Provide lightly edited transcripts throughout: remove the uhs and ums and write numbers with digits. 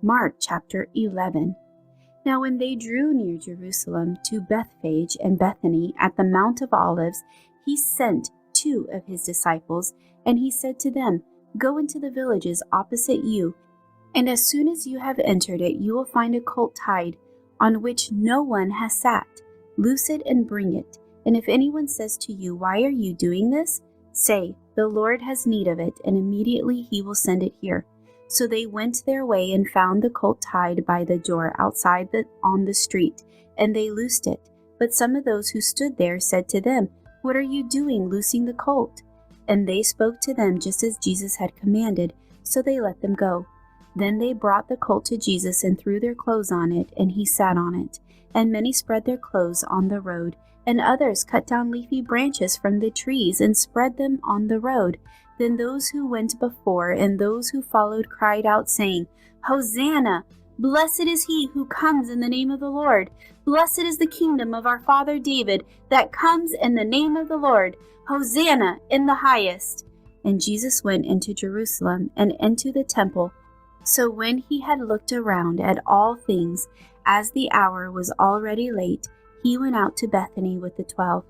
Mark chapter 11. Now when they drew near Jerusalem to Bethphage and Bethany at the Mount of Olives, he sent 2 of his disciples, and he said to them, "Go into the villages opposite you, and as soon as you have entered it, you will find a colt tied, on which no one has sat. Loose it and bring it. And if anyone says to you, 'Why are you doing this?' say, 'The Lord has need of it,' and immediately he will send it here." So they went their way and found the colt tied by the door outside on the street, and they loosed it. But some of those who stood there said to them, "What are you doing, loosing the colt?" And they spoke to them just as Jesus had commanded, so they let them go. Then they brought the colt to Jesus and threw their clothes on it, and he sat on it. And many spread their clothes on the road, and others cut down leafy branches from the trees and spread them on the road. Then those who went before and those who followed cried out, saying, "Hosanna! Blessed is he who comes in the name of the Lord. Blessed is the kingdom of our father David that comes in the name of the Lord. Hosanna in the highest." And Jesus went into Jerusalem and into the temple. So when he had looked around at all things, as the hour was already late, he went out to Bethany with the 12.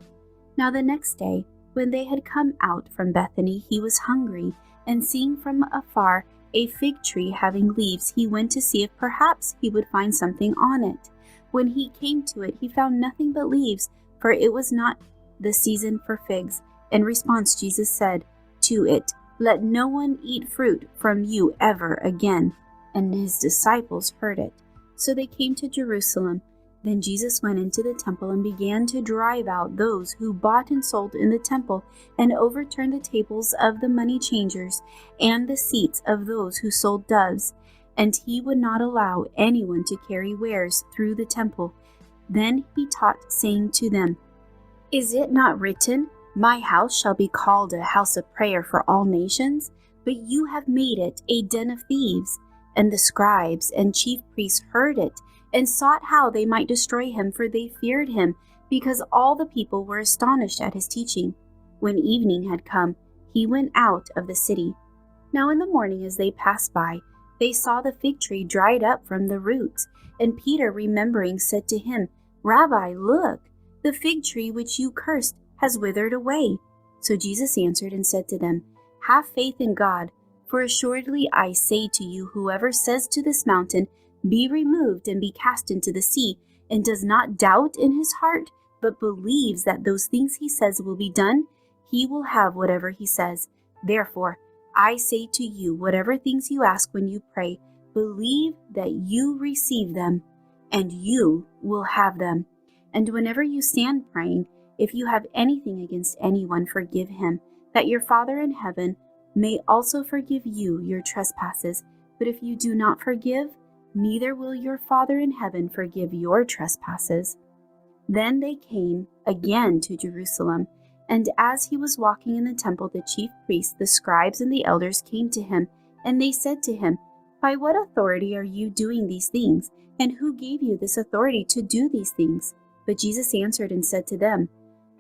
Now the next day, when they had come out from Bethany, he was hungry, and seeing from afar a fig tree having leaves, he went to see if perhaps he would find something on it. When he came to it, he found nothing but leaves, for it was not the season for figs. In response, Jesus said to it, "Let no one eat fruit from you ever again." And his disciples heard it. So they came to Jerusalem. Then Jesus went into the temple and began to drive out those who bought and sold in the temple, and overturned the tables of the money changers and the seats of those who sold doves. And he would not allow anyone to carry wares through the temple. Then he taught, saying to them, "Is it not written, 'My house shall be called a house of prayer for all nations'? But you have made it a den of thieves." And the scribes and chief priests heard it, and sought how they might destroy him, for they feared him, because all the people were astonished at his teaching. When evening had come, he went out of the city. Now in the morning, as they passed by, they saw the fig tree dried up from the roots. And Peter, remembering, said to him, "Rabbi, look, the fig tree which you cursed has withered away." So Jesus answered and said to them, "Have faith in God, for assuredly I say to you, whoever says to this mountain, 'Be removed and be cast into the sea,' and does not doubt in his heart, but believes that those things he says will be done, he will have whatever he says. Therefore, I say to you, whatever things you ask when you pray, believe that you receive them, and you will have them. And whenever you stand praying, if you have anything against anyone, forgive him, that your Father in heaven may also forgive you your trespasses. But if you do not forgive, neither will your Father in heaven forgive your trespasses." Then they came again to Jerusalem, and as he was walking in the temple, the chief priests, the scribes, and the elders came to him, and they said to him, "By what authority are you doing these things? And who gave you this authority to do these things?" But Jesus answered and said to them,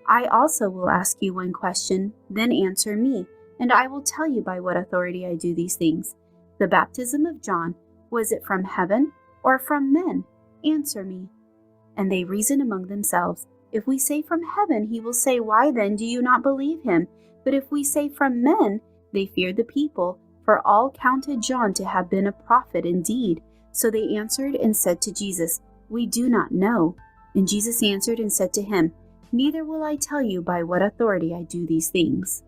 "I also will ask you one question, then answer me, and I will tell you by what authority I do these things. The baptism of John, was it from heaven or from men? Answer me." And they reasoned among themselves, "If we say from heaven, he will say, 'Why then do you not believe him?' But if we say from men," they feared the people, for all counted John to have been a prophet indeed. So they answered and said to Jesus, "We do not know." And Jesus answered and said to him, "Neither will I tell you by what authority I do these things."